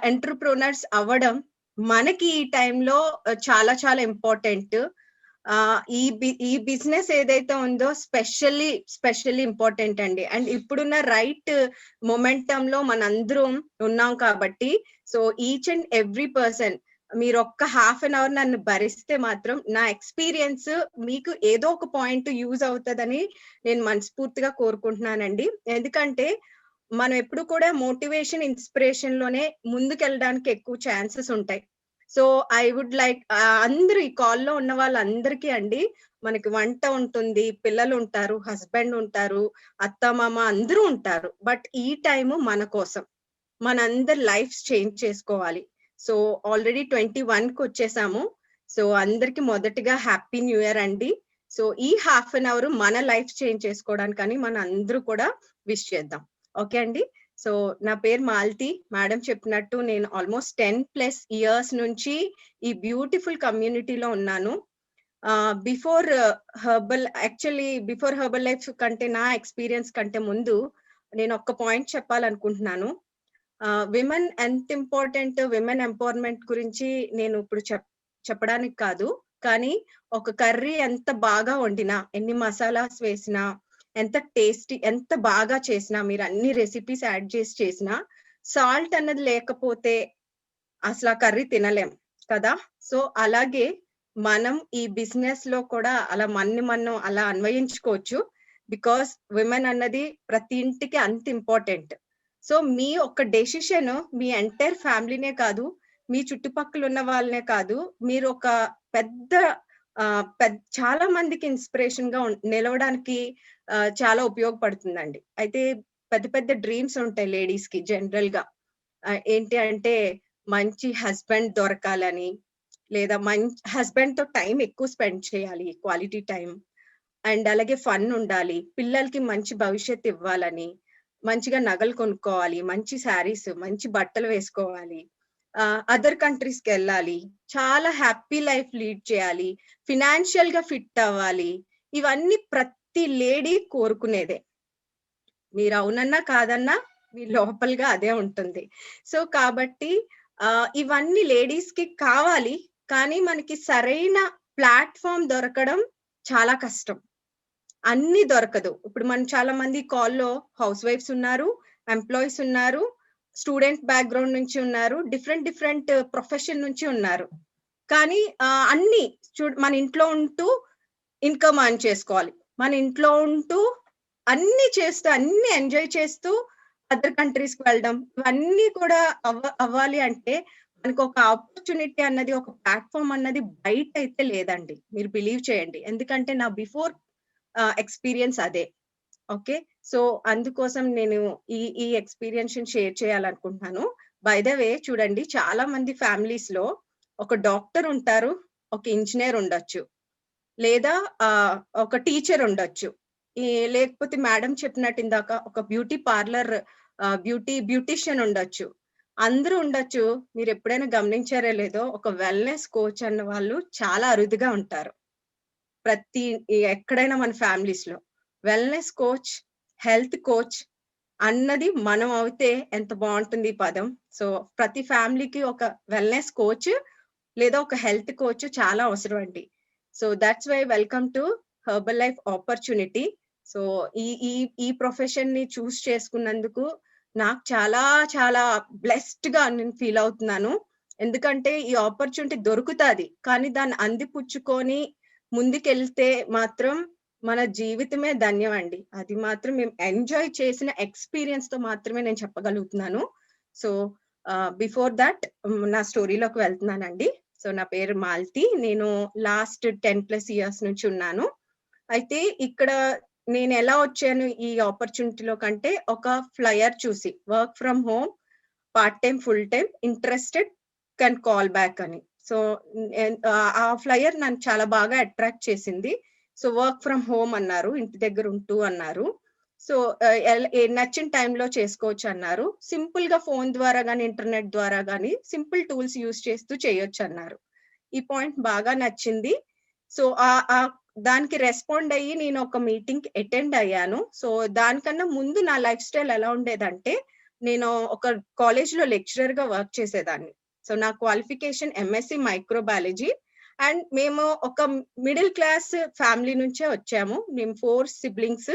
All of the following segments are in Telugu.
ఎంటర్‌ప్రెన్యూర్స్ అవ్వడం మనకి ఈ టైంలో చాలా చాలా ఇంపార్టెంట్. ఈ బిజినెస్ ఏదైతే ఉందో స్పెషల్లీ ఇంపార్టెంట్ అండి. అండ్ ఇప్పుడున్న రైట్ మొమెంటంలో మనందరం ఉన్నాం కాబట్టి, so each and every person మీరొక్క హాఫ్ అన్ అవర్ నన్ను భరిస్తే మాత్రం నా ఎక్స్‌పీరియన్స్ మీకు ఏదో ఒక పాయింట్ యూజ్ అవుతదని నేను మనస్ఫూర్తిగా కోరుకుంటున్నానండి. ఎందుకంటే మనం ఎప్పుడు కూడా మోటివేషన్, ఇన్‌స్పిరేషన్‌లోనే ముందుకెళ్ళడానికి ఎక్కువ ఛాన్సెస్ ఉంటాయి. సో, ఐ వుడ్ లైక్ అందరూ ఈ కాల్‌లో ఉన్న వాళ్ళందరికీ అండి, మనకి వంట ఉంటుంది, పిల్లలుంటారు, హస్బెండ్ ఉంటారు, అత్త-మామ అందరూ ఉంటారు. బట్ ఈ టైము మన కోసం. మనందరి లైఫ్స్ చేంజ్ చేసుకోవాలి. సో, ఆల్రెడీ 21కొచ్చేసాము. సో, అందరికి మొదటిగా హ్యాపీ న్యూ ఇయర్ అండి. సో, ఈ హాఫ్ అన్ అవర్ మన లైఫ్ చేంజ్ చేసుకోవడానికని మనందరూ కూడా విష్ చేద్దాం. ఓకే అండి. సో నా పేరు మాలతి. మేడం చెప్పినట్టు నేను ఆల్మోస్ట్ 10+ ఇయర్స్ నుంచి ఈ బ్యూటిఫుల్ కమ్యూనిటీలో ఉన్నాను. బిఫోర్ హెర్బల్ లైఫ్ కంటే నా ఎక్స్‌పీరియన్స్ కంటే ముందు నేను ఒక్క పాయింట్ చెప్పాలనుకుంటున్నాను. విమెన్ ఎంత ఇంపార్టెంట్, విమెన్ ఎంపవర్‌మెంట్ గురించి నేను ఇప్పుడు చెప్పడానికి కాదు. కానీ ఒక కర్రీ ఎంత బాగా వండినా, ఎన్ని మసాలాస్ వేసినా, ఎంత బాగా చేసినా, మీరు అన్ని రెసిపీస్ యాడ్ చేసి చేసినా, సాల్ట్ అన్నది లేకపోతే అసలు ఆ కర్రీ తినలేం కదా! సో, అలాగే మనం ఈ బిజినెస్‌లో కూడా అలా మనం అలా అన్వయించుకోవచ్చు. బికాస్ విమెన్ అన్నది ప్రతి ఇంటికి అంత ఇంపార్టెంట్. సో, మీ ఒక్క డెసిషన్ మీ ఎంటైర్ ఫ్యామిలీనే కాదు, మీ చుట్టుపక్కల ఉన్న వాళ్ళనే కాదు, మీరు ఒక పెద్ద చాలా మందికి ఇన్‌స్పిరేషన్‌గా నిలవడానికి చాలా ఉపయోగపడుతుందండి. అయితే పెద్ద పెద్ద డ్రీమ్స్ ఉంటాయి లేడీస్‌కి జనరల్‌గా. ఏంటి అంటే మంచి హస్బెండ్ దొరకాలని, లేదా హస్బెండ్‌తో టైం ఎక్కువ స్పెండ్ చేయాలి, క్వాలిటీ టైం. అండ్ అలాగే ఫన్ ఉండాలి. పిల్లలకి మంచి భవిష్యత్తు ఇవ్వాలని, మంచిగా నగలు కొనుక్కోవాలి, మంచి శారీస్, మంచి బట్టలు వేసుకోవాలి. అదర్ కంట్రీస్‌కెళ్ళాలి. చాలా హ్యాపీ లైఫ్ లీడ్ చేయాలి. ఫినాన్షియల్‌గా ఫిట్ అవ్వాలి. ఇవన్నీ ప్రతి లేడీ కోరుకునేదే. మీరు అవునన్నా, కాదన్నా మీ లోపలగా అదే ఉంటుంది. సో, కాబట్టి ఇవన్నీ లేడీస్‌కి కావాలి. కానీ మనకి సరైన ప్లాట్‌ఫార్మ్ దొరకడం చాలా కష్టం. అన్నీ దొరకదు. ఇప్పుడు మనం చాలా మంది కాల్‌లో హౌస్ వైఫ్స్ ఉన్నారు, ఎంప్లాయీస్ ఉన్నారు, స్టూడెంట్ బ్యాక్‌గ్రౌండ్ నుంచి ఉన్నారు, డిఫరెంట్ ప్రొఫెషన్ నుంచి ఉన్నారు. కానీ అన్నీ మన ఇంట్లో ఉంటూ ఇన్‌కమ్ ఎర్న్ చేసుకోవాలి. మన ఇంట్లో ఉంటూ అన్నీ చేస్తూ, అన్నీ ఎంజాయ్ చేస్తూ అదర్ కంట్రీస్‌కి వెళ్ళడం. ఇవన్నీ కూడా అవ్వాలి అంటే మనకొక ఆపర్చునిటీ అన్నది, ఒక ప్లాట్‌ఫార్మ్ అన్నది బయటైతే లేదండి. మీరు బిలీవ్ చేయండి. ఎందుకంటే నా బిఫోర్ ఎక్స్‌పీరియన్స్ అదే. ఓకే. సో, అందుకోసం నేను ఈ ఎక్స్‌పీరియన్స్‌ని షేర్ చేయాలనుకుంటున్నాను. బై ద వే చూడండి, చాలా మంది ఫ్యామిలీస్‌లో ఒక డాక్టర్ ఉంటారు, ఒక ఇంజినీర్ ఉండొచ్చు. లేదా ఒక టీచర్ ఉండొచ్చు. ఈ లేకపోతే మేడం చెప్పినట్టు ఇందాక ఒక బ్యూటీ పార్లర్ బ్యూటీషియన్ ఉండొచ్చు. అందరూ ఉండొచ్చు. మీరెప్పుడైనా గమనించారో లేదో, ఒక వెల్‌నెస్ కోచ్ అన్న వాళ్ళు చాలా అరుదుగా ఉంటారు. ఎక్కడైనా మన ఫ్యామిలీస్‌లో. వెల్‌నెస్ కోచ్, హెల్త్ కోచ్ అన్నది మనం అవుతే ఎంత బావుంటుంది ఈ పదం. సో, ప్రతి ఫ్యామిలీకి ఒక వెల్‌నెస్ కోచ్ లేదా ఒక హెల్త్ కోచ్ చాలా అవసరం అండి. So, that's why welcome to Herbalife opportunity. So, ఈ ఈ ఈ ప్రొఫెషన్‌ని చేసుకున్నందుకు నాకు చాలా చాలా బ్లెస్డ్‌గా నేను ఫీల్ అవుతున్నాను. ఎందుకంటే ఈ ఆపర్చునిటీ దొరుకుతాది. కానీ దాన్ని అందిపుచ్చుకొని ముందుకెళ్తే మాత్రం మన జీవితమే ధన్యమండి. అది మాత్రం మేము ఎంజాయ్ చేసిన ఎక్స్‌పీరియన్స్‌తో మాత్రమే నేను చెప్పగలుగుతున్నాను. సో, బిఫోర్ థట్ నా స్టోరీలోకి వెళ్తున్నానండి. సో, నా పేరు మాలతి. నేను లాస్ట్ 10+ ఇయర్స్ నుంచి ఉన్నాను. అయితే ఇక్కడ నేనెలా వచ్చాను ఈ ఆపర్చునిటీలో కంటే, ఒక ఫ్లయర్ చూసి work from home, part time, full time, interested can call back అని. సో, ఆ ఫ్లయర్ నన్ను చాలా బాగా అట్రాక్ట్ చేసింది. సో, వర్క్ ఫ్రమ్ హోమ్ అన్నారు. ఇంటి దగ్గర ఉంటూ అన్నారు. సో, నచ్చిన టైంలో చేసుకోవచ్చన్నారు. సింపుల్‌గా ఫోను ద్వారా గాని, ఇంటర్నెట్ ద్వారా గాని సింపుల్ టూల్స్ యూజ్ చేస్తూ చేయొచ్చన్నారు. ఈ పాయింట్ బాగా నచ్చింది. సో, దానికి రెస్పాండ్ అయ్యి నేను ఒక మీటింగ్‌కి అటెండ్ అయ్యాను. సో, దానికన్నా ముందు నా లైఫ్ స్టైల్ ఎలా ఉండేదంటే, నేను ఒక కాలేజ్ లో లెక్చరర్ గా వర్క్ చేసేదాన్ని. సో నా క్వాలిఫికేషన్ ఎంఎస్సి మైక్రోబయాలజీ. అండ్ మేము ఒక మిడిల్ క్లాస్ ఫ్యామిలీ నుంచే వచ్చాము. మేము 4 సిబ్లింగ్స్.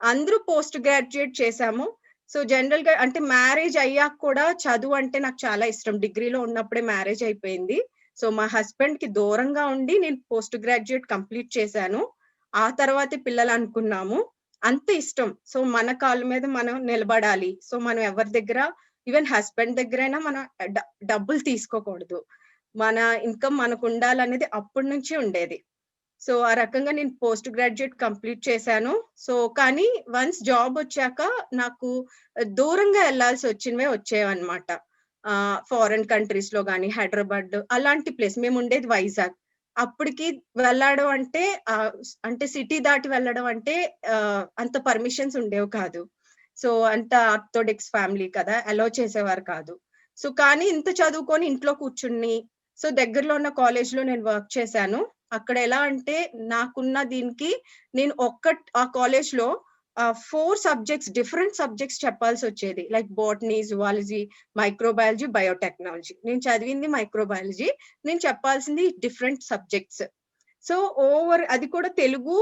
అందరూ పోస్ట్ గ్రాడ్యుయేట్ చేశాము. సో జనరల్ గా అంటే మ్యారేజ్ అయ్యాక కూడా చదువు అంటే నాకు చాలా ఇష్టం. డిగ్రీలో ఉన్నప్పుడే మ్యారేజ్ అయిపోయింది. సో మా హస్బెండ్ కి దూరంగా ఉండి నేను పోస్ట్ గ్రాడ్యుయేట్ కంప్లీట్ చేశాను. ఆ తర్వాతే పిల్లలు అనుకున్నాము. అంత ఇష్టం. సో మన కాళ్ళ మీద మనం నిలబడాలి. సో మనం ఎవరి దగ్గర ఈవెన్ హస్బెండ్ దగ్గరైనా మనం డబ్బులు తీసుకోకూడదు. మన ఇన్కమ్ మనకు ఉండాలనేది అప్పటి నుంచి ఉండేది. సో ఆ రకంగా నేను పోస్ట్ గ్రాడ్యుయేట్ కంప్లీట్ చేశాను. సో కానీ వన్స్ జాబ్ వచ్చాక నాకు దూరంగా వెళ్లాల్సి వచ్చినవే వచ్చేవన్నమాట. ఫారెన్ కంట్రీస్ లో గానీ, హైదరాబాద్ అలాంటి ప్లేస్. మేము ఉండేది వైజాగ్. అప్పటికి వెళ్ళడం అంటే అంటే సిటీ దాటి వెళ్ళడం అంటే అంత పర్మిషన్స్ ఉండేవి కాదు. సో అంత ఆర్థోడాక్స్ ఫ్యామిలీ కదా, అలౌ చేసేవారు కాదు. సో కానీ ఇంత చదువుకొని ఇంట్లో కూర్చుని, సో దగ్గరలో ఉన్న కాలేజ్ లో నేను వర్క్ చేశాను. అక్కడ ఎలా అంటే నాకున్న దీనికి నేను ఆ కాలేజ్ లో 4 సబ్జెక్ట్స్, డిఫరెంట్ సబ్జెక్ట్స్ చెప్పాల్సి వచ్చేది. Like botany, zoology, microbiology, biotechnology. నేను చదివింది మైక్రోబయాలజీ. నేను చెప్పాల్సింది డిఫరెంట్ సబ్జెక్ట్స్. సో అది కూడా తెలుగు,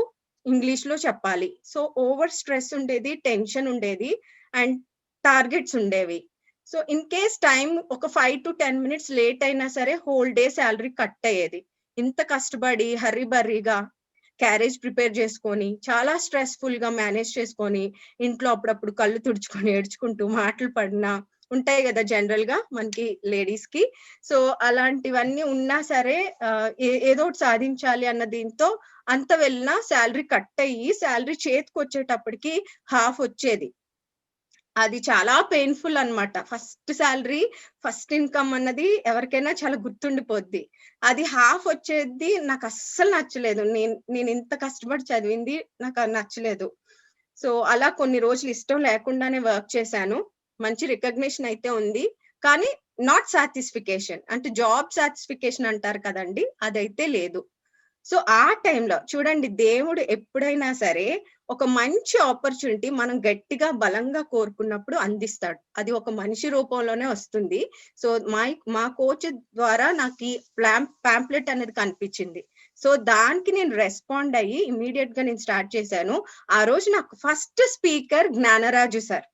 ఇంగ్లీష్ లో చెప్పాలి. సో ఓవర్ స్ట్రెస్ ఉండేది, టెన్షన్ ఉండేది అండ్ టార్గెట్స్ ఉండేవి. సో ఇన్ కేస్ టైం ఒక 5 to 10 minutes లేట్ అయినా సరే హోల్ డే శాలరీ కట్ అయ్యేది. ఇంత కష్టపడి హర్రీ బర్రీగా క్యారేజ్ ప్రిపేర్ చేసుకొని చాలా స్ట్రెస్ఫుల్ గా మేనేజ్ చేసుకొని ఇంట్లో అప్పుడప్పుడు కళ్ళు తుడుచుకొని ఏడ్చుకుంటూ మాటలు పడినా ఉంటాయి కదా జనరల్ గా మనకి లేడీస్ కి. సో అలాంటివన్నీ ఉన్నా సరే ఏదో ఒకటి సాధించాలి అన్న దీంతో అంత వెళ్ళినా శాలరీ కట్ అయ్యి శాలరీ చేతికి వచ్చేటప్పటికి హాఫ్ వచ్చేది. అది చాలా పెయిన్ఫుల్ అన్నమాట. ఫస్ట్ శాలరీ, ఫస్ట్ ఇన్కమ్ అన్నది ఎవరికైనా చాలా గుర్తుండిపోద్ది. అది హాఫ్ వచ్చేది నాకు అస్సలు నచ్చలేదు. నేను ఇంత కష్టపడి చదివింది నాకు నచ్చలేదు. సో అలా కొన్ని రోజులు ఇష్టం లేకుండానే వర్క్ చేశాను. మంచి రికగ్నిషన్ అయితే ఉంది. కానీ నాట్ సాటిస్ఫికేషన్, అంటే జాబ్ సాటిస్ఫికేషన్ అంటారు కదండి, అదైతే లేదు. సో ఆ టైంలో చూడండి, దేవుడు ఎప్పుడైనా సరే ఒక మంచి ఆపర్చునిటీ మనం గట్టిగా బలంగా కోరుకున్నప్పుడు అందిస్తాడు. అది ఒక మనిషి రూపంలోనే వస్తుంది. సో మా కోచ్ ద్వారా నాకు ఈ పాంప్లెట్ అనేది కనిపించింది. సో దానికి నేను రెస్పాండ్ అయ్యి ఇమీడియట్ గా నేను స్టార్ట్ చేశాను. ఆ రోజు నాకు first speaker Gnanaraju sir.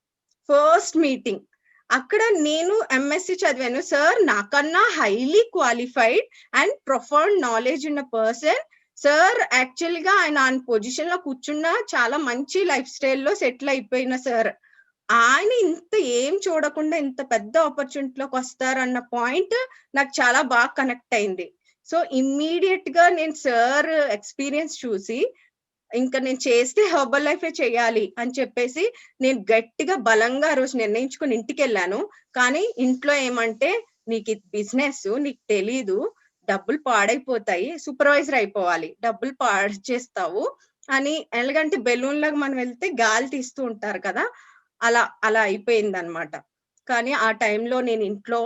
First meeting అక్కడ నేను ఎంఎస్సి చదివాను. సార్ నాకన్నా highly qualified and profound knowledge ఉన్న పర్సన్ సార్. యాక్చువల్ గా ఆయన పొజిషన్ లో కూర్చున్న చాలా మంచి లైఫ్ స్టైల్లో సెటిల్ అయిపోయిన సార్. ఆయన ఇంత ఏం చూడకుండా ఇంత పెద్ద ఆపర్చునిటీలోకి వస్తారన్న పాయింట్ నాకు చాలా బాగా కనెక్ట్ అయింది. సో ఇమ్మీడియట్ గా నేను సార్ ఎక్స్పీరియన్స్ చూసి ఇంకా నేను చేస్తే హెర్బల్ లైఫే చేయాలి అని చెప్పేసి నేను గట్టిగా బలంగా ఆ రోజు నిర్ణయించుకుని ఇంటికి వెళ్ళాను. కానీ ఇంట్లో ఏమంటే, నీకు బిజినెస్ నీకు తెలీదు, డబ్బులు పాడైపోతాయి, సూపర్వైజర్ అయిపోవాలి, డబ్బులు పాడు చేస్తావు అని. ఎలాగంటే బెలూన్ లాగా మనం వెళ్తే గాలి తీస్తూ ఉంటారు కదా, అలా అయిపోయింది అనమాట. కానీ ఆ టైంలో నేను ఇంట్లో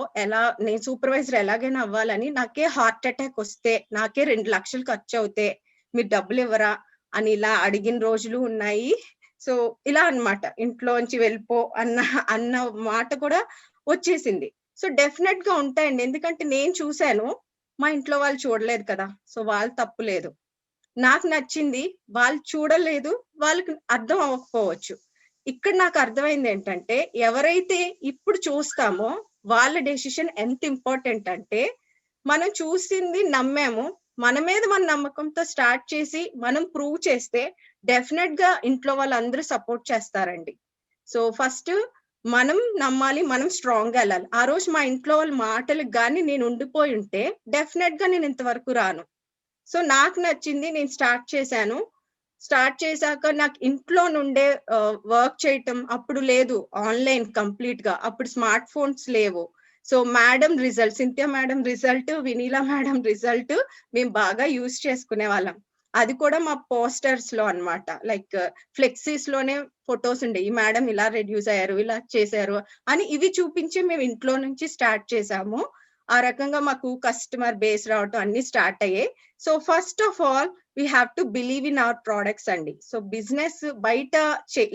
నేను సూపర్వైజర్ ఎలాగైనా అవ్వాలని, నాకే హార్ట్ అటాక్ వస్తే, నాకే 2 లక్షలు ఖర్చు అవుతే మీరు డబ్బులు ఇవ్వరా అని ఇలా అడిగిన రోజులు ఉన్నాయి. సో ఇలా అన్నమాట, ఇంట్లోంచి వెళ్ళిపో అన్న మాట కూడా వచ్చేసింది. సో డెఫినెట్ గా ఉంటాయండి. ఎందుకంటే నేను చూశాను, మా ఇంట్లో వాళ్ళు చూడలేదు కదా, సో వాళ్ళు తప్పు లేదు. నాకు నచ్చింది, వాళ్ళు చూడలేదు, వాళ్ళకి అర్థం అవ్వకపోవచ్చు. ఇక్కడ నాకు అర్థమైంది ఏంటంటే, ఎవరైతే ఇప్పుడు చూస్తామో వాళ్ళ డెసిషన్ ఎంత ఇంపార్టెంట్ అంటే, మనం చూసింది నమ్మాము, మన మీద మన నమ్మకంతో స్టార్ట్ చేసి మనం ప్రూవ్ చేస్తే డెఫినెట్ గా ఇంట్లో వాళ్ళందరూ సపోర్ట్ చేస్తారండి. సో ఫస్ట్ మనం నమ్మాలి, మనం స్ట్రాంగ్ గా వెళ్ళాలి. ఆ రోజు మా ఇంట్లో వాళ్ళ మాటలకు గాని నేను ఉండిపోయి ఉంటే డెఫినెట్ గా నేను ఇంతవరకు రాను. సో నాకు నచ్చింది, నేను స్టార్ట్ చేశాను. స్టార్ట్ చేశాక నాకు ఇంట్లో నుండే వర్క్ చేయటం అప్పుడు లేదు, ఆన్లైన్ కంప్లీట్ గా. అప్పుడు స్మార్ట్ ఫోన్స్ లేవు. So madam result, Cynthia madam result, Vineela madam result మేము బాగా యూజ్ చేసుకునే వాళ్ళం. అది కూడా మా పోస్టర్స్ లో అన్నమాట, లైక్ ఫ్లెక్సీస్ లోనే ఫొటోస్ ఉండే, ఈ మేడం ఇలా రెడ్యూస్ అయ్యారు, ఇలా చేశారు అని ఇవి చూపించి మేము ఇంట్లో నుంచి స్టార్ట్ చేసాము. ఆ రకంగా మాకు కస్టమర్ బేస్ రావటం అన్ని స్టార్ట్ అయ్యాయి. So first of all we have to believe in our products అండి. సో బిజినెస్ బయట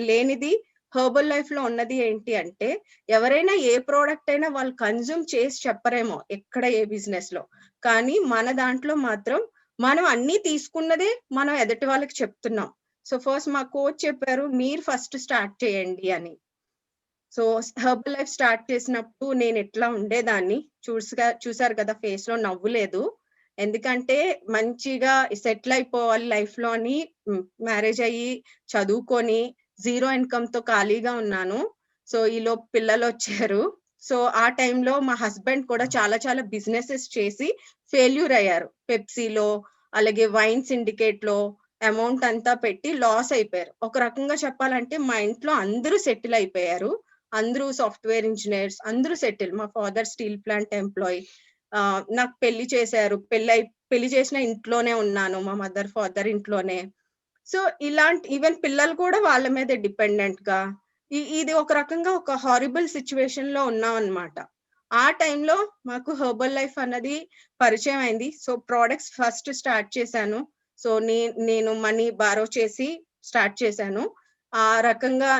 లేనిది హెర్బల్ లైఫ్ లో ఉన్నది ఏంటి అంటే, ఎవరైనా ఏ ప్రోడక్ట్ అయినా వాళ్ళు కన్జ్యూమ్ చేసి చెప్పరేమో ఎక్కడ ఏ బిజినెస్ లో, కానీ మన దాంట్లో మాత్రం మనం అన్ని తీసుకున్నదే మనం ఎదుటి వాళ్ళకి చెప్తున్నాం. సో ఫస్ట్ మా కోచ్ చెప్పారు, మీరు ఫస్ట్ స్టార్ట్ చేయండి అని. సో హెర్బల్ లైఫ్ స్టార్ట్ చేసినప్పుడు నేను ఎట్లా ఉండేదాన్ని చూసారు కదా, ఫేస్ లో నవ్వు లేదు. ఎందుకంటే మంచిగా సెటిల్ అయిపోవాలి లైఫ్ లో అని మ్యారేజ్ అయ్యి చదువుకొని జీరో ఇన్కమ్ తో ఖాళీగా ఉన్నాను. సో ఈలోపు పిల్లలు వచ్చారు. సో ఆ టైంలో మా హస్బెండ్ కూడా చాలా చాలా బిజినెసెస్ చేసి ఫెయిల్యూర్ అయ్యారు. పెప్సీలో, అలాగే వైన్ సిండికేట్ లో అమౌంట్ అంతా పెట్టి లాస్ అయిపోయారు. ఒక రకంగా చెప్పాలంటే మా ఇంట్లో అందరూ సెటిల్ అయిపోయారు. అందరూ సాఫ్ట్‌వేర్ ఇంజినీర్స్ అందరూ సెటిల్. మా ఫాదర్ స్టీల్ ప్లాంట్ ఎంప్లాయీ. నాకు పెళ్లి చేశారు. పెళ్లి చేసిన ఇంట్లోనే ఉన్నాను. మా మదర్, ఫాదర్ ఇంట్లోనే. సో, ఇలాంటి ఈవెన్ పిల్లలు కూడా వాళ్ళ మీదే డిపెండెంట్‌గా ఇది ఒక రకంగా ఒక హారిబుల్ సిట్యుయేషన్‌లో ఉన్నామనమాట. ఆ టైంలో మాకు హెర్బల్ లైఫ్ అన్నది పరిచయం అయింది. సో, ప్రొడక్ట్స్ ఫస్ట్ స్టార్ట్ చేశాను. సో, నేను మనీ బారో చేసి స్టార్ట్ చేశాను. ఆ రకంగా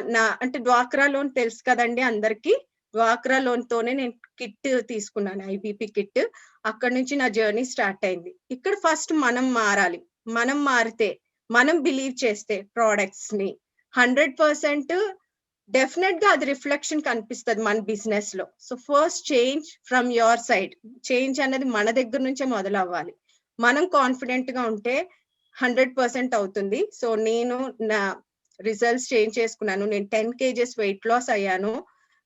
అంటే డ్వాక్రా లోన్ తెలుసు కదండీ అందరికి. డ్వాక్రా లోన్‌తోనే నేను కిట్ తీసుకున్నాను. IBP kit. అక్కడి నుంచి నా జర్నీ స్టార్ట్ అయింది. ఇక్కడ ఫస్ట్ మనం మారాలి. మనం మారితే, మనం బిలీవ్ చేస్తే ప్రొడక్ట్స్‌ని 100% డెఫినెట్‌గా అది రిఫ్లెక్షన్ కనిపిస్తది మన బిజినెస్‌లో. So, first change from your side. Change అనేది మన దగ్గర నుంచే మొదలవ్వాలి. మనం కాన్ఫిడెంట్‌గా ఉంటే 100% అవుతుంది. సో, నేను నా రిజల్ట్స్ చేంజ్ చేసుకున్నాను. నేను 10 కేజెస్ వెయిట్ లాస్ అయ్యాను.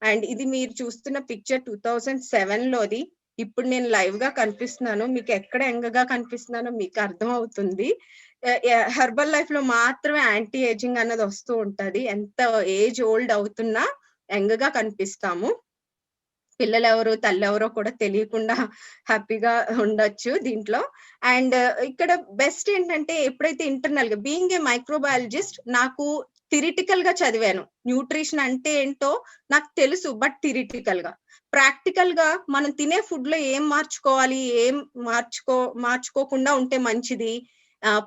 అండ్ ఇది మీరు చూస్తున్న పిక్చర్ 2007లోది. ఇప్పుడు నేను లైవ్‌గా కనిపిస్తున్నాను. మీకు ఎక్కడ యంగ్‌గా కనిపిస్తున్నానో మీకు అర్థమవుతుంది. హెర్బల్ లైఫ్‌లో మాత్రమే యాంటీ ఏజింగ్ అన్నది వస్తూ ఉంటది. ఎంత ఏజ్ ఓల్డ్ అవుతున్నా యంగ్‌గా కనిపిస్తాము. పిల్లలెవరు, తల్లెవరో కూడా తెలియకుండా హ్యాపీగా ఉండొచ్చు దీంట్లో. అండ్ ఇక్కడ బెస్ట్ ఏంటంటే, ఎప్పుడైతే ఇంటర్నల్‌గా బీయింగ్ ఏ మైక్రోబయాలజిస్ట్ నాకు థియరిటికల్‌గా చదివాను. న్యూట్రిషన్ అంటే ఏంటో నాకు తెలుసు. బట్ థియరిటికల్‌గా. ప్రాక్టికల్‌గా మనం తినే ఫుడ్‌లో ఏం మార్చుకోవాలి, ఏం మార్చుకోకుండా ఉంటే మంచిది.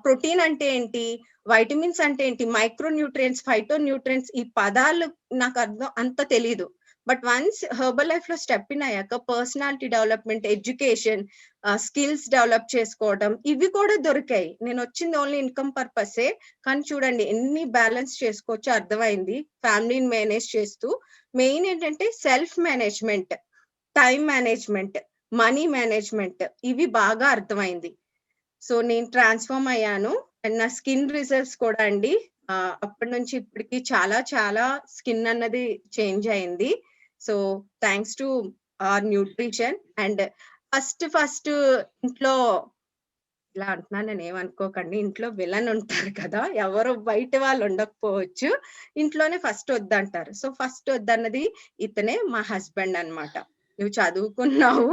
ప్రోటీన్ అంటే ఏంటి? వైటమిన్స్ అంటే ఏంటి? మైక్రో న్యూట్రియంట్స్, ఫైటో న్యూట్రియంట్స్ ఈ పదాలు నాకు అంత తెలీదు. బట్ వన్స్ హెర్బల్ లైఫ్ లో స్టెప్ ఇన్ అయ్యాక personality development, education, skills develop చేసుకోవడం ఇవి కూడా దొరికాయి. నేను వచ్చింది ఓన్లీ ఇన్కమ్ పర్పసే, కానీ చూడండి ఎన్ని బ్యాలెన్స్ చేసుకోవచ్చో అర్థమైంది. ఫ్యామిలీని మేనేజ్ చేస్తూ మెయిన్ ఏంటంటే self management, time management, money management ఇవి బాగా అర్థమైంది. సో నేను ట్రాన్స్ఫార్మ్ అయ్యాను. అండ్ నా స్కిన్ రిజల్ట్స్ కూడా అండి అప్పటి నుంచి ఇప్పటికి చాలా చాలా స్కిన్ అన్నది చేంజ్ అయింది. So thanks to our nutrition. And first ఇంట్లో ఇలా అంటున్నానని ఏమనుకోకండి. ఇంట్లో విలన్ ఉంటారు కదా! ఎవరు బయట వాళ్ళు ఉండకపోవచ్చు. ఇంట్లోనే ఫస్ట్ వద్దంటారు. సో ఫస్ట్ వద్దన్నది ఇతనే మా హస్బెండ్ అన్నమాట. "నువ్వు చదువుకున్నావు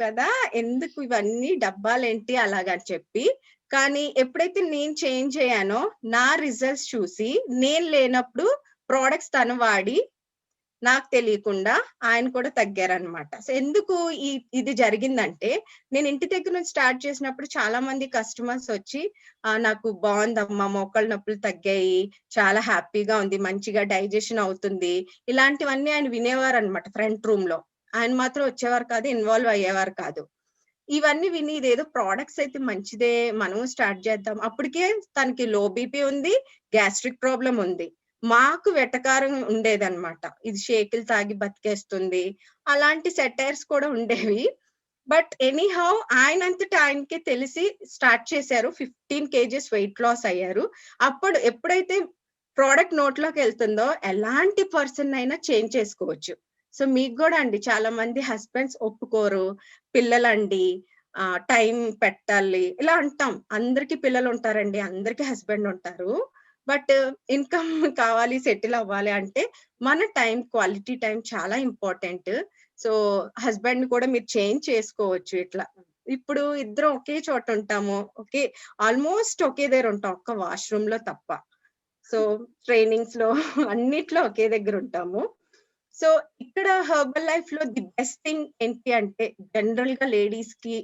కదా! ఎందుకు ఇవన్నీ డబ్బాలేంటి?" అలాగని చెప్పి. కానీ ఎప్పుడైతే నేను చేంజ్ అయ్యానో, నా రిజల్ట్స్ చూసి నేను లేనప్పుడు ప్రొడక్ట్స్ తను వాడి నాకు తెలియకుండా ఆయన కూడా తగ్గారనమాట. సో ఎందుకు ఇది జరిగిందంటే, నేను ఇంటి దగ్గర నుంచి స్టార్ట్ చేసినప్పుడు చాలా మంది కస్టమర్స్ వచ్చి నాకు బావుందమ్మా, మోకాళ్ళ నొప్పులు తగ్గాయి, చాలా హ్యాపీగా ఉంది, మంచిగా డైజెషన్ అవుతుంది. ఇలాంటివన్నీ ఆయన వినేవారనమాట ఫ్రంట్ రూమ్‌లో. ఆయన మాత్రం వచ్చేవారు కాదు, ఇన్వాల్వ్ అయ్యేవారు కాదు. ఇవన్నీ విని ఇదేదో ప్రొడక్ట్స్ అయితే మంచిదే, మనము స్టార్ట్ చేద్దాం. అప్పటికే తనకి లో బీపీ ఉంది, గ్యాస్ట్రిక్ ప్రాబ్లమ్ ఉంది. మాకు వెటకారం ఉండేదన్నమాట. ఇది షేకులు తాగి బతికేస్తుంది. అలాంటి సెటైర్స్ కూడా ఉండేవి. బట్ ఎనీహౌ ఆయనంతట ఆయనకే తెలిసి స్టార్ట్ చేశారు. 15 కేజెస్ వెయిట్ లాస్ అయ్యారు. ఎప్పుడైతే ప్రొడక్ట్ నోట్లోకెళ్తుందో ఎలాంటి పర్సన్ అయినా చేంజ్ చేసుకోవచ్చు. సో మీకు గూడా అండి చాలా మంది హస్బెండ్స్ ఒప్పుకోరు. పిల్లలండి, టైం పెట్టాలి ఇలా అంటాం. అందరికి పిల్లలుంటారండి. అందరికి హస్బెండ్ ఉంటారు. బట్ ఇన్‌కమ్ కావాలి, సెటిల్ అవ్వాలి అంటే మన టైం, క్వాలిటీ టైం చాలా ఇంపార్టెంట్. సో హస్బెండ్‌ని కూడా మీరు చేంజ్ చేసుకోవచ్చు ఇట్లా. ఇప్పుడు ఇద్దరం ఒకే చోట ఉంటాము. ఆల్‌మోస్ట్ ఒకే దగ్గర ఉంటాం. ఒక్క వాష్‌రూమ్‌లో తప్ప. సో ట్రైనింగ్స్‌లో అన్నిట్లో ఒకే దగ్గర ఉంటాము. సో ఇక్కడ హెర్బల్ లైఫ్‌లో ది బెస్ట్ థింగ్ ఏంటి అంటే, జనరల్‌గా లేడీస్‌కి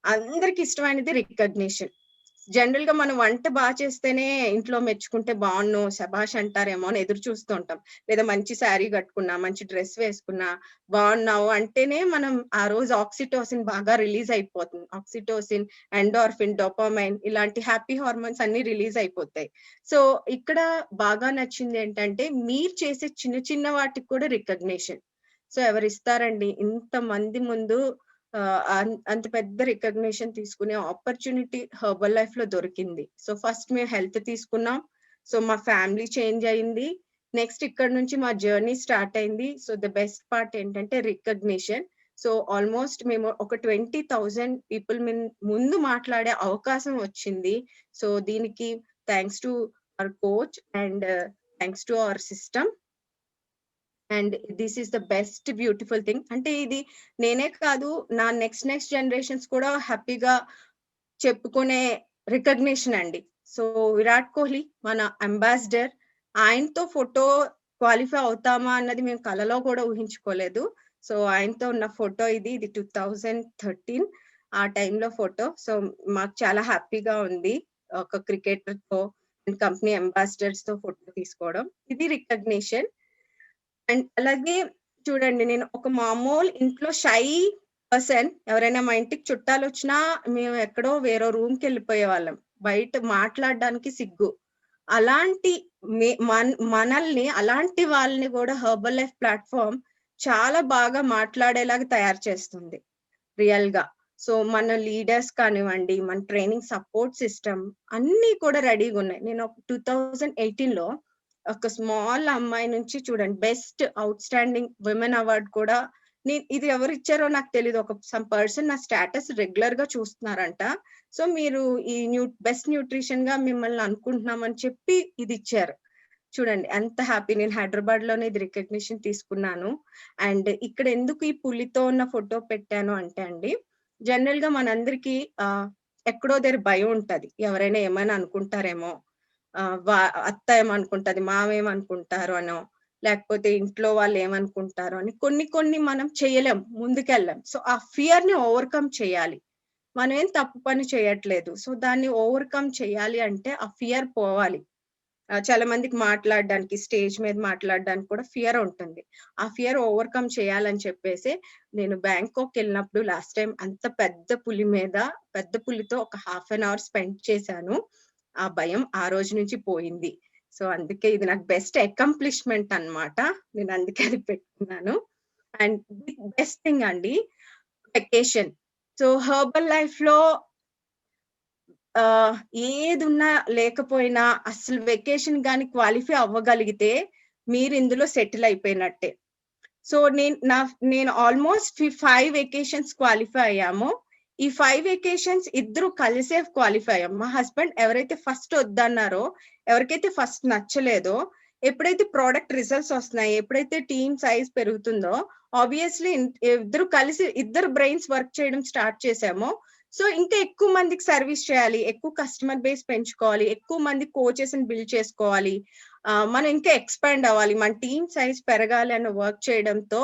అందరికి ఇష్టమైనది రికగ్నిషన్. జనరల్ గా మనం వంట చేస్తేనే ఇంట్లో మెచ్చుకుంటే బాగున్ను, శభాష్ అంటారేమో అని ఎదురు చూస్తూ ఉంటాం. లేదా మంచి శారీ కట్టుకున్నా, మంచి డ్రెస్ వేసుకున్నా, బాగున్నావు అంటేనే మనం ఆ రోజు ఆక్సిటోసిన్ బాగా రిలీజ్ అయిపోతుంది. ఆక్సిటోసిన్, ఎండార్ఫిన్, డోపామైన్ ఇలాంటి హ్యాపీ హార్మోన్స్ అన్ని రిలీజ్ అయిపోతాయి. సో ఇక్కడ బాగా నచ్చింది ఏంటంటే మీరు చేసే చిన్న చిన్న వాటికి కూడా రికగ్నిషన్. సో ఎవరిస్తారండి ఇంతమంది ముందు అంత పెద్ద రికగ్నిషన్ తీసుకునే ఆపర్చునిటీ హెర్బల్ లైఫ్ లో దొరికింది. సో ఫస్ట్ మేము హెల్త్ తీసుకున్నాం. సో మా ఫ్యామిలీ చేంజ్ అయింది. నెక్స్ట్ ఇక్కడ నుంచి మా జర్నీ స్టార్ట్ అయింది. సో ద బెస్ట్ పార్ట్ ఏంటంటే రికగ్నిషన్. సో ఆల్మోస్ట్ మేము ఒక 20,000 పీపుల్ ముందు మాట్లాడే అవకాశం వచ్చింది. సో దీనికి thanks to our coach and thanks to our system. And this is the best beautiful thing. అంటే ఇది నేనే కాదు, నా నెక్స్ట్ జనరేషన్స్ కూడా హ్యాపీగా చెప్పుకునే రికగ్నిషన్ అండి. సో విరాట్ కోహ్లీ మన అంబాసిడర్. ఆయనతో ఫోటో క్వాలిఫై అవుతామా అన్నది మేము కలలో కూడా ఊహించుకోలేదు. సో ఆయనతో ఉన్న ఫోటో ఇది 2013 ఆ టైంలో ఫోటో. సో మాకు చాలా హ్యాపీగా ఉంది ఒక క్రికెటర్ తో కంపెనీ అంబాసిడర్స్ తో ఫోటో తీసుకోవడం. ఇది రికగ్నిషన్. అండ్ అలాగే చూడండి, నేను ఒక మామూలు ఇంట్లో షై పర్సన్, ఎవరైనా మా ఇంటికి చుట్టాలొచ్చినా మేము ఎక్కడో వేరే రూమ్‌కి వెళ్ళిపోయేవాళ్ళం. బయట మాట్లాడడానికి సిగ్గు. అలాంటి మనల్ని అలాంటి వాళ్ళని కూడా హెర్బల్ లైఫ్ ప్లాట్‌ఫార్మ్ చాలా బాగా మాట్లాడేలాగా తయారు చేస్తుంది రియల్‌గా. సో మన లీడర్స్ కానివ్వండి, మన ట్రైనింగ్ సపోర్ట్ సిస్టమ్ అన్నీ కూడా రెడీగున్నాయి. నేను 2018లో ఒక స్మాల్ అమ్మాయి నుంచి చూడండి బెస్ట్ ఔట్‌స్టాండింగ్ విమెన్ అవార్డ్ కూడా ఇది ఎవరిచ్చారో నాకు తెలీదు. సమ్ పర్సన్ నా స్టేటస్ రెగ్యులర్‌గా చూస్తున్నారంట. సో మీరు ఈ బెస్ట్ న్యూట్రిషన్‌గా మిమ్మల్ని అనుకుంటున్నామని చెప్పి ఇదిచ్చారు. చూడండి ఎంత హ్యాపీ. నేను హైదరాబాద్‌లోనే ఇది రికగ్నిషన్ తీసుకున్నాను. అండ్ ఇక్కడ ఎందుకు ఈ పులితో ఉన్న ఫోటో పెట్టాను అంటే అండి, జనరల్‌గా మనందరికీ ఎక్కడో దగ్గర భయం ఉంటది. ఎవరైనా ఏమైనా అనుకుంటారేమో, అత్త ఏమనుకుంటది, మామ ఏమనుకుంటారు అనో, లేకపోతే ఇంట్లో వాళ్ళు ఏమనుకుంటారు అని కొన్ని మనం చేయలేం, ముందుకెళ్ళం. సో ఆ ఫియర్ ని ఓవర్‌కమ్ చేయాలి. మనం ఏం తప్పు పని చేయట్లేదు. సో దాన్ని ఓవర్‌కమ్ చేయాలి అంటే ఆ ఫియర్ పోవాలి. చాలా మందికి మాట్లాడడానికి, స్టేజ్ మీద మాట్లాడడానికి కూడా ఫియర్ ఉంటుంది. ఆ ఫియర్ ఓవర్‌కమ్ చేయాలని చెప్పేసి నేను బ్యాంకాక్‌కెళ్ళినప్పుడు లాస్ట్ టైమ్ అంత పెద్ద పులితో ఒక హాఫ్ అన్ అవర్ స్పెండ్ చేశాను. ఆ భయం ఆ రోజు నుంచి పోయింది. సో అందుకే ఇది నాకు బెస్ట్ అకంప్లిష్‌మెంట్ అన్నమాట. నేను అందుకే అది పెట్టుకున్నాను. అండ్ బెస్ట్ థింగ్ అండి వెకేషన్. సో హెర్బల్ లైఫ్‌లో ఏదున్నా లేకపోయినా అసలు వెకేషన్ గాని క్వాలిఫై అవ్వగలిగితే మీరు ఇందులో సెటిల్ అయిపోయినట్టే. సో నేను ఆల్మోస్ట్ 5 వెకేషన్స్ క్వాలిఫై అయ్యాము. ఈ 5 వెకేషన్స్ ఇద్దరు కలిసే క్వాలిఫై అయ్యాం. మా హస్బెండ్ ఎవరైతే ఫస్ట్ వద్దన్నారో, ఎవరికైతే ఫస్ట్ నచ్చలేదో, ఎప్పుడైతే ప్రొడక్ట్ రిజల్ట్స్ వస్తున్నాయి, ఎప్పుడైతే టీమ్ సైజ్ పెరుగుతుందో, ఆబ్వియస్లీ ఇద్దరు బ్రెయిన్స్ వర్క్ చేయడం స్టార్ట్ చేసామో, సో ఇంకా ఎక్కువ మందికి సర్వీస్ చేయాలి, ఎక్కువ కస్టమర్ బేస్ పెంచుకోవాలి, ఎక్కువ మంది కోచెస్‌ని బిల్డ్ చేసుకోవాలి. మనం ఇంకా ఎక్స్‌పాండ్ అవ్వాలి. మన టీమ్ సైజ్ పెరగాలి అన్న వర్క్ చేయడంతో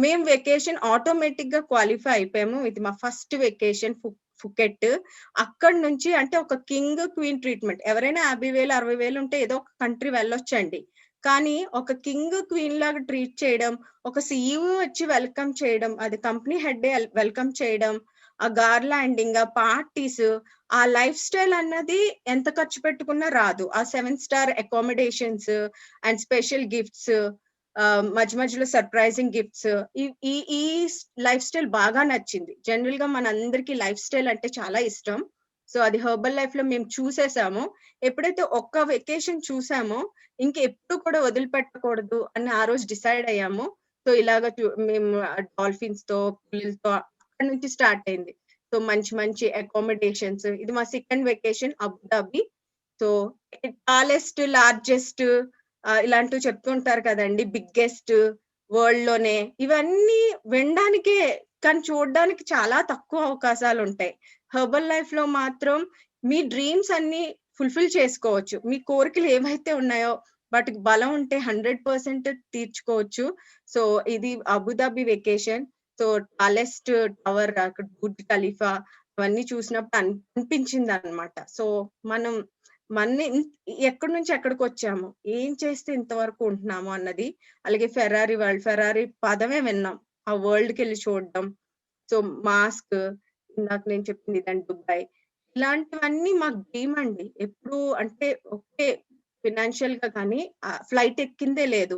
మేము వెకేషన్ ఆటోమేటిక్‌గా క్వాలిఫై అయిపోయాము. ఇది మా ఫస్ట్ వెకేషన్ ఫుకెట్. అక్కడి నుంచి అంటే ఒక కింగ్, క్వీన్ ట్రీట్‌మెంట్. ఎవరైనా 50,000, 60,000 ఉంటే ఏదో ఒక కంట్రీ వెళ్ళొచ్చండి. కానీ ఒక కింగ్, క్వీన్ లాగా ట్రీట్ చేయడం, ఒక సీఈఓ వచ్చి వెల్కమ్ చేయడం, అది కంపెనీ హెడ్డే వెల్కమ్ చేయడం, ఆ గార్లాండింగ్, ఆ పార్టీస్, ఆ లైఫ్ స్టైల్ అన్నది ఎంత ఖర్చు పెట్టుకున్నా రాదు. ఆ 7 star accommodations and special gifts, మధ్యలో సర్ప్రైజింగ్ గిఫ్ట్స్, ఈ ఈ ఈ లైఫ్ స్టైల్ బాగా నచ్చింది. జనరల్ గా మనందరికీ లైఫ్ స్టైల్ అంటే చాలా ఇష్టం. సో అది హెర్బల్ లైఫ్ లో మేము చూసేసాము. ఎప్పుడైతే ఒక్క వెకేషన్ చూసామో ఇంకెప్పుడు కూడా వదిలిపెట్టకూడదు అని ఆ రోజు డిసైడ్ అయ్యాము. సో ఇలాగ మేము డాల్ఫిన్స్ తో, పులులతో అక్కడి నుంచి స్టార్ట్ అయింది. సో మంచి అకామిడేషన్స్. ఇది మా second vacation Abu Dhabi. So tallest, largest ఇలాంటివి చెప్తుంటారు కదండీ! బిగ్గెస్ట్ వరల్డ్ లోనే. ఇవన్నీ వినడానికే, కానీ చూడడానికి చాలా తక్కువ అవకాశాలుంటాయి. హెర్బల్ లైఫ్‌లో మాత్రం మీ డ్రీమ్స్ అన్నీ ఫుల్‌ఫిల్ చేసుకోవచ్చు. మీ కోరికలు ఏవైతే ఉన్నాయో వాటికి బలం ఉంటే 100% తీర్చుకోవచ్చు. సో ఇది Abu Dhabi vacation. So tallest tower అక్కడ బుర్జ్ ఖలీఫా, అవన్నీ చూసినప్పుడు అనిపించింది అనమాట. సో మనం మన్ని ఎక్కడి నుంచి ఎక్కడికొచ్చాము, ఏం చేస్తే ఇంతవరకు ఉంటున్నాము అన్నది. అలాగే ఫెరారీ పదమే విన్నాం. ఆ వరల్డ్‌కెళ్ళి చూడడం. సో మాస్క్, ఇందాక నేను చెప్పింది ఇదండి దుబాయ్. ఇలాంటివన్నీ మాకు డ్రీమ్ అండి. ఎప్పుడు అంటే ఓకే ఫినాన్షియల్‌గా కానీ ఫ్లైట్ ఎక్కిందే లేదు.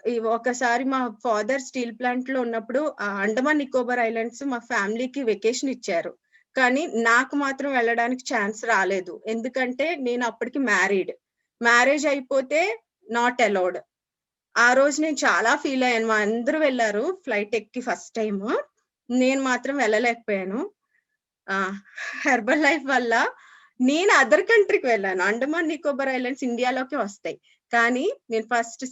ఈ ఒకసారి మా ఫాదర్ స్టీల్ ప్లాంట్‌లో ఉన్నప్పుడు అండమాన్ నికోబార్ ఐలాండ్స్ మా ఫ్యామిలీకి వెకేషన్ ఇచ్చారు. కానీ నాకు మాత్రం వెళ్ళడానికి ఛాన్స్ రాలేదు. ఎందుకంటే నేను అప్పటికి మ్యారీడ్. మ్యారేజ్ అయిపోతే నాట్ అలౌడ్. ఆ రోజు నేను చాలా ఫీల్ అయ్యాను. మా అందరూ వెళ్లారు ఫ్లైట్ ఎక్కి ఫస్ట్ టైము. నేను మాత్రం వెళ్ళలేకపోయాను. హెర్బల్ లైఫ్ వల్ల నేను అదర్ కంట్రీకి వెళ్ళాను. అండమాన్ నికోబార్ ఐలాండ్స్ ఇండియాలోకే వస్తాయి. కానీ నేను ఫస్ట్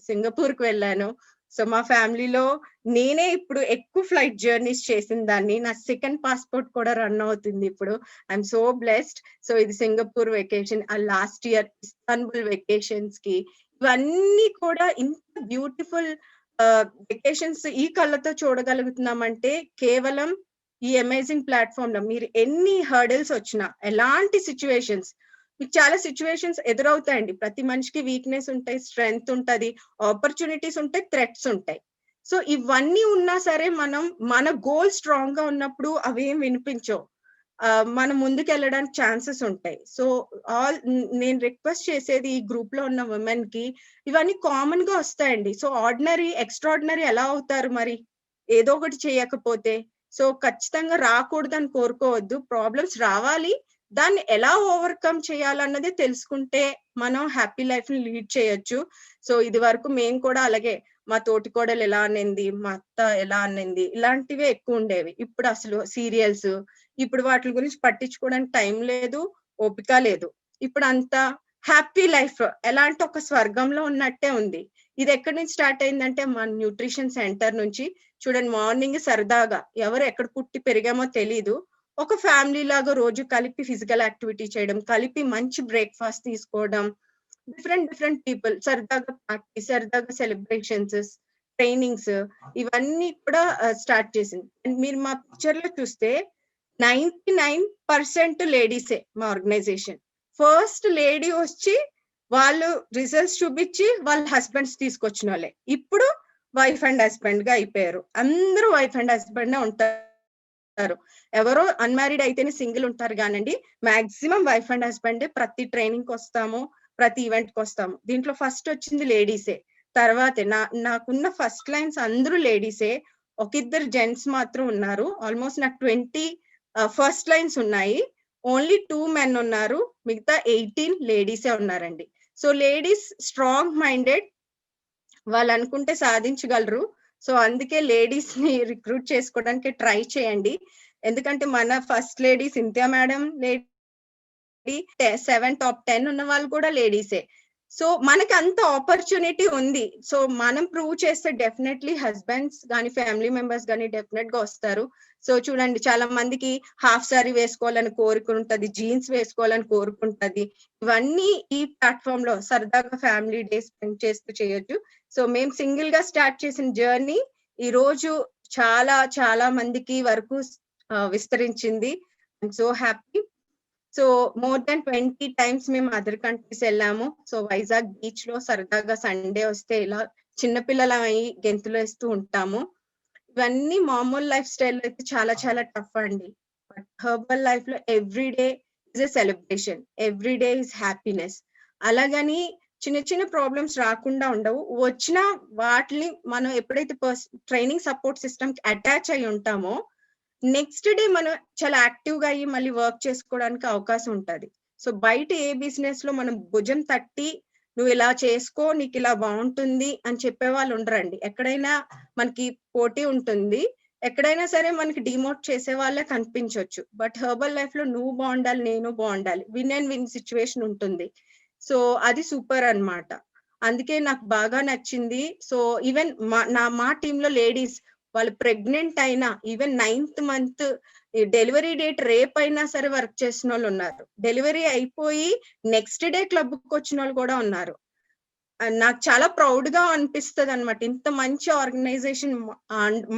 సింగపూర్‌కి వెళ్ళాను. సో మా ఫ్యామిలీలో నేనే ఇప్పుడు ఎక్కువ ఫ్లైట్ జర్నీస్ చేసిన దాన్ని. నా సెకండ్ పాస్‌పోర్ట్ కూడా రన్ అవుతుంది ఇప్పుడు. I'm so blessed. సో ఇది Singapore vacation. Last year Istanbul వెకేషన్స్‌కి ఇవన్నీ కూడా ఇంత బ్యూటిఫుల్ వెకేషన్స్ ఈ కళ్ళతో చూడగలుగుతున్నామంటే కేవలం ఈ అమేజింగ్ ప్లాట్‌ఫార్మ్‌లో మీరు ఎన్ని హర్డిల్స్ వచ్చినా, ఎలాంటి సిట్యుయేషన్స్ మీకు చాలా సిట్యుయేషన్స్ ఎదురవుతాయండి. ప్రతి మనిషికి వీక్‌నెస్ ఉంటాయి, స్ట్రెంగ్త్ ఉంటది, ఆపర్చునిటీస్ ఉంటాయి, థ్రెట్స్ ఉంటాయి. సో ఇవన్నీ ఉన్నా సరే మనం మన గోల్ స్ట్రాంగ్‌గా ఉన్నప్పుడు అవేం వినిపించవు. మనం ముందుకెళ్ళడానికి ఛాన్సెస్ ఉంటాయి. సో నేను రిక్వెస్ట్ చేసేది ఈ గ్రూప్‌లో ఉన్న విమెన్‌కి ఇవన్నీ కామన్‌గా వస్తాయండి. సో ఎక్స్ట్రార్డినరీ ఎలా అవుతారు మరి? ఏదో ఒకటి చేయకపోతే. సో ఖచ్చితంగా రాకూడదని కోరుకోవద్దు. ప్రాబ్లమ్స్ రావాలి. దాన్ని ఎలా ఓవర్‌కమ్ చేయాలన్నది తెలుసుకుంటే మనం హ్యాపీ లైఫ్‌ని లీడ్ చేయొచ్చు. సో ఇదివరకు మేము కూడా అలాగే మా తోటికోడలు ఎలా అనింది, మా అత్త ఎలా అనింది ఇలాంటివే ఎక్కువుండేవి. ఇప్పుడు అసలు సీరియల్స్ ఇప్పుడు వాటిల గురించి పట్టించుకోవడానికి టైం లేదు, ఓపిక లేదు. ఇప్పుడంతా హ్యాపీ లైఫ్ ఎలా అంటే ఒక స్వర్గంలో ఉన్నట్టే ఉంది. ఇది ఎక్కడి నుంచి స్టార్ట్ అయిందంటే మన న్యూట్రిషన్ సెంటర్ నుంచి. చూడండి మార్నింగ్ సరదాగా ఎవరు ఎక్కడ పుట్టి పెరిగామో తెలీదు. ఒక ఫ్యామిలీ లాగా రోజు కలిపి ఫిజికల్ యాక్టివిటీ చేయడం, కలిపి మంచి బ్రేక్‌ఫాస్ట్ తీసుకోవడం, డిఫరెంట్ పీపుల్ సరదాగా పార్టీ, సరదాగా సెలబ్రేషన్స్, ట్రైనింగ్స్ ఇవన్నీ కూడా స్టార్ట్ చేసింది. మీరు మా పిక్చర్‌లో చూస్తే 99% లేడీసే మా ఆర్గనైజేషన్. ఫస్ట్ లేడీ వచ్చి వాళ్ళు రిజల్ట్స్ చూపించి వాళ్ళ హస్బెండ్స్ తీసుకొచ్చినోళ్ళే. ఇప్పుడు వైఫ్ అండ్ హస్బెండ్‌గా అయిపోయారు. అందరూ వైఫ్ అండ్ హస్బెండే ఉంటారు. ఎవరో అన్‌మ్యారీడ్ అయితేనే సింగిల్ ఉంటారు గానండి. మాక్సిమం వైఫ్ అండ్ హస్బెండే ప్రతి ట్రైనింగ్‌కొస్తాము, ప్రతి ఈవెంట్‌కొస్తాము. దీంట్లో ఫస్ట్ వచ్చింది లేడీసే. తర్వాతే నాకున్న ఫస్ట్ లైన్స్ అందరూ లేడీసే. ఒకిద్దరు జెంట్స్ మాత్రం ఉన్నారు. ఆల్‌మోస్ట్ నాకు 20 ఫస్ట్ లైన్స్ ఉన్నాయి. ఓన్లీ 2 మెన్ ఉన్నారు. మిగతా 18 లేడీసే ఉన్నారండి. So ladies strong minded. వాళ్ళనుకుంటే సాధించగలరు. సో అందుకే లేడీస్‌ని రిక్రూట్ చేసుకోవడానికి ట్రై చేయండి. ఎందుకంటే మన first lady Cynthia madam lady, 7 top 10 ఉన్న వాళ్ళు కూడా లేడీసే. సో మనకి అంత ఆపర్చునిటీ ఉంది. సో మనం ప్రూవ్ చేస్తే డెఫినెట్‌లీ హస్బెండ్స్ గాని, ఫ్యామిలీ మెంబర్స్ గాని డెఫినెట్‌గా వస్తారు. సో చూడండి చాలా మందికి హాఫ్ సారీ వేసుకోవాలని కోరికుంటది. జీన్స్ వేసుకోవాలని కోరికుంటది. ఇవన్నీ ఈ ప్లాట్‌ఫార్మ్‌లో సరదాగా ఫ్యామిలీ డే స్పెండ్ చేస్తూ చేయొచ్చు. సో మేము సింగిల్‌గా స్టార్ట్ చేసిన జర్నీ ఈరోజు చాలా మందికి వరకు విస్తరించింది. I'm so happy. So more than 20 times మేము అదర్ కంట్రీస్ వెళ్ళాము. సో వైజాగ్ బీచ్‌లో సరదాగా సండే వస్తే ఇలా చిన్న పిల్లలమై గెంతులేస్తూ ఉంటాము. ఇవన్నీ మామూలు లైఫ్ స్టైల్‌లో అయితే చాలా టఫ్ అండి. బట్ హెర్బల్ లైఫ్‌లో every day is a celebration. Every day is happiness. అలాగని చిన్న ప్రాబ్లమ్స్ రాకుండా ఉండవు. వచ్చినా వాటిని మనం ఎప్పుడైతే ట్రైనింగ్ సపోర్ట్ సిస్టమ్‌కి అటాచ్ అయ్యి ఉంటామో నెక్స్ట్ డే మనం చాలా యాక్టివ్‌గా అయ్యి మళ్ళీ వర్క్ చేసుకోవడానికి అవకాశం ఉంటది. సో బయట ఏ బిజినెస్‌లో మనం భుజం తట్టి నువ్వు ఇలా చేసుకో నీకిలా బావుంటుంది అని చెప్పేవాళ్ళు ఉండరండి. ఎక్కడైనా మనకి పోటీ ఉంటుంది. ఎక్కడైనా సరే మనకి డిమోట్ చేసేవాళ్ళే కనిపించొచ్చు. బట్ హెర్బల్ లైఫ్‌లో నువ్వు బావుండాలి, నేను బావుండాలి. విన్ అండ్ విన్ సిట్యుయేషన్ ఉంటుంది. సో అది సూపర్ అన్నమాట. అందుకే నాకు బాగా నచ్చింది. సో ఈవెన్ మా టీమ్‌లో లేడీస్ వాళ్ళు ప్రెగ్నెంట్ అయినా even 9th month delivery date రేపైనా సరే వర్క్ చేసినోళ్ళు ఉన్నారు. డెలివరీ అయిపోయి నెక్స్ట్ డే క్లబ్‌కి వచ్చినోళ్ళు కూడా ఉన్నారు. నాకు చాలా ప్రౌడ్ గా అనిపిస్తుంది అనమాట. ఇంత మంచి ఆర్గనైజేషన్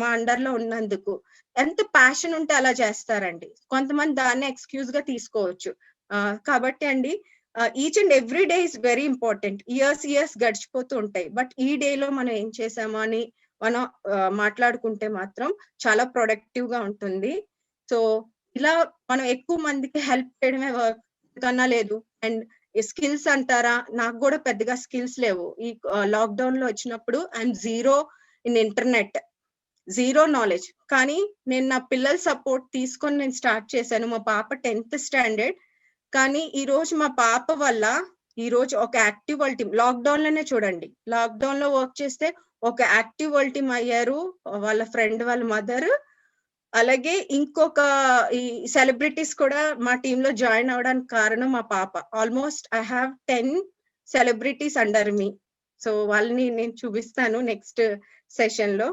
మా అండర్ లో ఉన్నందుకు. ఎంత ప్యాషన్ ఉంటే అలా చేస్తారండి. కొంతమంది దాన్ని ఎక్స్క్యూజ్ గా తీసుకోవచ్చు. కాబట్టి అండి each and every day is very important. Years గడిచిపోతూ ఉంటాయి. బట్ ఈ డే లో మనం ఏం చేసామో అని మనం మాట్లాడుకుంటే మాత్రం చాలా ప్రొడక్టివ్ గా ఉంటుంది. సో ఇలా మనం ఎక్కువ మందికి హెల్ప్ చేయడమే వర్క్ కన్నా లేదు. అండ్ స్కిల్స్ అంటారా, నాకు కూడా పెద్దగా స్కిల్స్ లేవు. ఈ లాక్డౌన్ లో వచ్చినప్పుడు I'm zero in internet, zero knowledge. కానీ నేను నా పిల్లల సపోర్ట్ తీసుకొని నేను స్టార్ట్ చేశాను. మా పాప 10th స్టాండర్డ్. కానీ ఈ రోజు మా పాప వల్ల ఈ రోజు ఒక యాక్టివ్ వరల్డ్ టీమ్, లాక్డౌన్ లోనే చూడండి, లాక్డౌన్ లో వర్క్ చేస్తే ఒక యాక్టివ్ వరల్డ్ టీమ్ అయ్యారు. వాళ్ళ ఫ్రెండ్ వాళ్ళ మదర్, అలాగే ఇంకొక ఈ సెలబ్రిటీస్ కూడా మా టీమ్ లో జాయిన్ అవడానికి కారణం మా పాప. Almost I have 10 celebrities under me. So వాళ్ళని నేను చూపిస్తాను నెక్స్ట్ సెషన్ లో.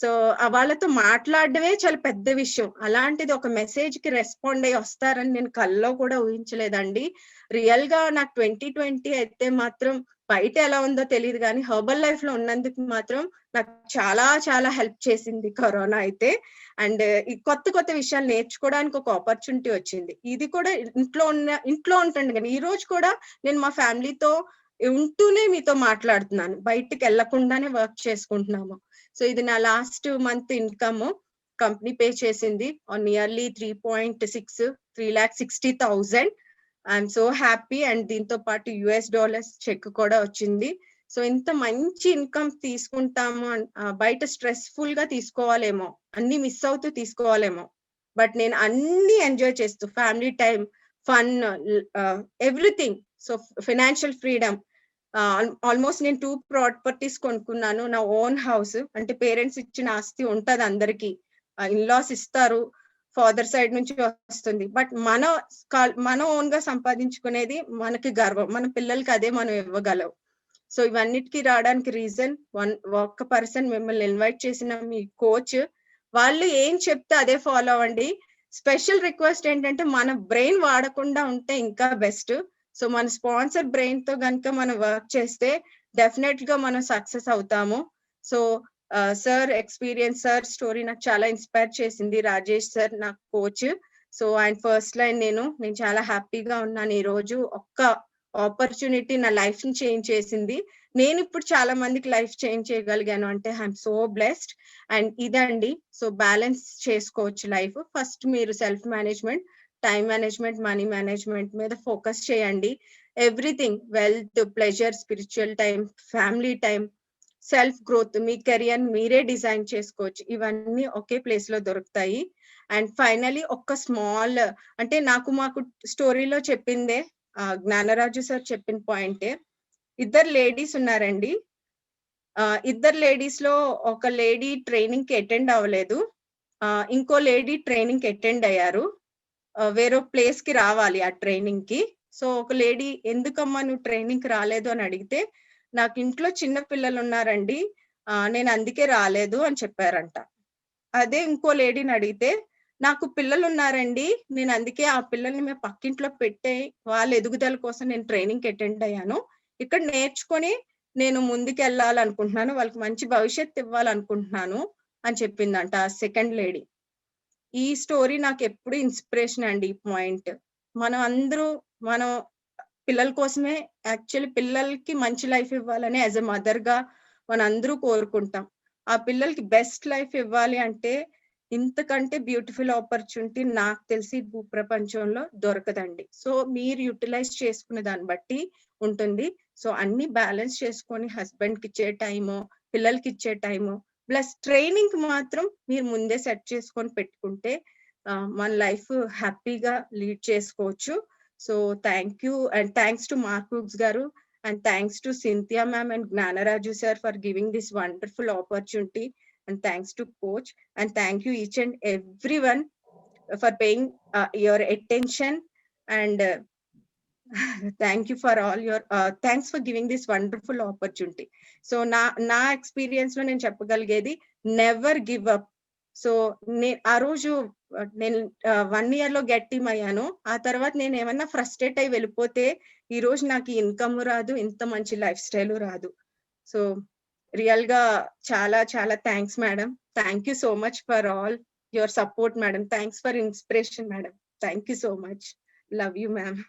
సో వాళ్ళతో మాట్లాడడమే చాలా పెద్ద విషయం. అలాంటిది ఒక మెసేజ్ కి రెస్పాండ్ అయ్యి వస్తారని నేను కల్లో కూడా ఊహించలేదండి. రియల్ గా నాకు 2020 అయితే మాత్రం బయట ఎలా ఉందో తెలియదు, కానీ హెర్బల్ లైఫ్ లో ఉన్నందుకు మాత్రం నాకు చాలా చాలా హెల్ప్ చేసింది కరోనా అయితే. అండ్ ఈ కొత్త విషయాలు నేర్చుకోవడానికి ఒక ఆపర్చునిటీ వచ్చింది. ఇది కూడా ఇంట్లో ఉంటుంది కానీ ఈ రోజు కూడా నేను మా ఫ్యామిలీతో ఉంటూనే మీతో మాట్లాడుతున్నాను. బయటికి వెళ్లకుండానే వర్క్ చేసుకుంటున్నాము. సో ఇది నా last month income. Company pay చేసింది nearly 3.60,000. I'm so happy. And దీంతో పాటు US$ చెక్ కూడా వచ్చింది. సో ఇంత మంచి ఇన్కమ్ తీసుకుంటాము. బయట స్ట్రెస్ఫుల్ గా తీసుకోవాలేమో, అన్ని మిస్ అవుతూ తీసుకోవాలేమో, బట్ నేను అన్ని ఎంజాయ్ చేస్తూ family time, fun, everything. So financial freedom. Almost నేను 2 ప్రాపర్టీస్ కొనుక్కున్నాను. నా ఓన్ హౌస్, అంటే పేరెంట్స్ ఇచ్చిన ఆస్తి ఉంటది అందరికి, ఇన్లాస్ ఇస్తారు, ఫాదర్ సైడ్ నుంచి వస్తుంది. బట్ మన ఓన్ గా సంపాదించుకునేది మనకి గర్వం. మన పిల్లలకి అదే మనం ఇవ్వగలం. సో ఇవన్నిటికీ రావడానికి రీజన్ ఒక్క పర్సన్, మిమ్మల్ని ఇన్వైట్ చేసిన మీ కోచ్. వాళ్ళు ఏం చెప్తే అదే ఫాలో అవ్వండి. స్పెషల్ రిక్వెస్ట్ ఏంటంటే మన బ్రెయిన్ వాడకుండా ఉంటే ఇంకా బెస్ట్. సో మన స్పాన్సర్ బ్రెయిన్ తో కనుక మనం వర్క్ చేస్తే డెఫినెట్ గా మనం సక్సెస్ అవుతాము. So sir experience, sir story నాకు చాలా ఇన్స్పైర్ చేసింది. రాజేష్ సార్ నా కోచ్. సో ఆయన ఫస్ట్ లైన్ నేను చాలా హ్యాపీగా ఉన్నాను. ఈ రోజు ఒక్క ఆపర్చునిటీ నా లైఫ్ ని చేంజ్ చేసింది. నేను ఇప్పుడు చాలా మందికి లైఫ్ చేంజ్ చేయగలిగాను అంటే ఐఎమ్ సో బ్లెస్డ్. అండ్ ఇదండి. సో బ్యాలెన్స్ చేసుకోవచ్చు లైఫ్. ఫస్ట్ మీరు self management, time management, money management మీద ఫోకస్ చేయండి. Everything, wealth, pleasure, spiritual time, family time, self growth, మీ కెరియర్ మీరే డిజైన్ చేసుకోవచ్చు. ఇవన్నీ ఒకే ప్లేస్ లో దొరుకుతాయి. అండ్ ఫైనలీ ఒక్క స్మాల్, అంటే మాకు స్టోరీలో చెప్పిందే జ్ఞానరాజు సార్ చెప్పిన పాయింటే. ఇద్దరు లేడీస్ ఉన్నారండి. ఇద్దరు లేడీస్ లో ఒక లేడీ ట్రైనింగ్ కి అటెండ్ అవ్వలేదు, ఇంకో లేడీ ట్రైనింగ్ కి అటెండ్ అయ్యారు. వేరే ప్లేస్ కి రావాలి ఆ ట్రైనింగ్ కి. సో ఒక లేడీ, ఎందుకమ్మా నువ్వు ట్రైనింగ్ కి రాలేదు అని అడిగితే, నాకు ఇంట్లో చిన్న పిల్లలు ఉన్నారండి, నేను అందుకే రాలేదు అని చెప్పారంట. అదే ఇంకో లేడీని అడిగితే, నాకు పిల్లలు ఉన్నారండి, నేను అందుకే ఆ పిల్లల్ని మేము పక్కింట్లో పెట్టే వాళ్ళ ఎదుగుదల కోసం నేను ట్రైనింగ్ అటెండ్ అయ్యాను. ఇక్కడ నేర్చుకొని నేను ముందుకు వెళ్ళాలనుకుంటున్నాను, వాళ్ళకి మంచి భవిష్యత్తు ఇవ్వాలనుకుంటున్నాను అని చెప్పిందంట ఆ సెకండ్ లేడీ. ఈ స్టోరీ నాకు ఎప్పుడు ఇన్స్పిరేషన్ అండి. ఈ పాయింట్, మనం పిల్లల కోసమే, యాక్చువల్లీ పిల్లలకి మంచి లైఫ్ ఇవ్వాలని యాజ్ ఎ మదర్ గా మనందరూ కోరుకుంటాం. ఆ పిల్లలకి బెస్ట్ లైఫ్ ఇవ్వాలి అంటే ఇంతకంటే బ్యూటిఫుల్ ఆపర్చునిటీ నాకు తెలిసి భూప్రపంచంలో దొరకదండి. సో మీరు యూటిలైజ్ చేసుకునే దాన్ని బట్టి ఉంటుంది. సో అన్ని బ్యాలెన్స్ చేసుకొని హస్బెండ్ కి ఇచ్చే టైము, పిల్లలకి ఇచ్చే టైము, ప్లస్ ట్రైనింగ్ మాత్రం మీరు ముందే సెట్ చేసుకొని పెట్టుకుంటే మన లైఫ్ హ్యాపీగా లీడ్ చేసుకోవచ్చు. So thank you, and thanks to marks గారు, and thanks to Cynthia ma'am and Gnanaraju sir for giving this wonderful opportunity, and thanks to coach, and thank you each and everyone for paying your attention, and thank you for all your thanks for giving this wonderful opportunity. So na experience lo nenu cheppagaligeedi, never give up. So ఆ రోజు నేను 1 ఇయర్ లో గెట్ టీమ్ అయ్యాను. ఆ తర్వాత నేను ఏమన్నా ఫ్రస్ట్రేట్ అయ్యి వెళ్ళిపోతే ఈ రోజు నాకు ఇన్కమ్ రాదు, ఇంత మంచి లైఫ్ స్టైల్ రాదు. సో రియల్ గా చాలా చాలా thanks madam. Thank you so much for all your support madam. Thanks for inspiration madam. Thank you so much. Love you ma'am.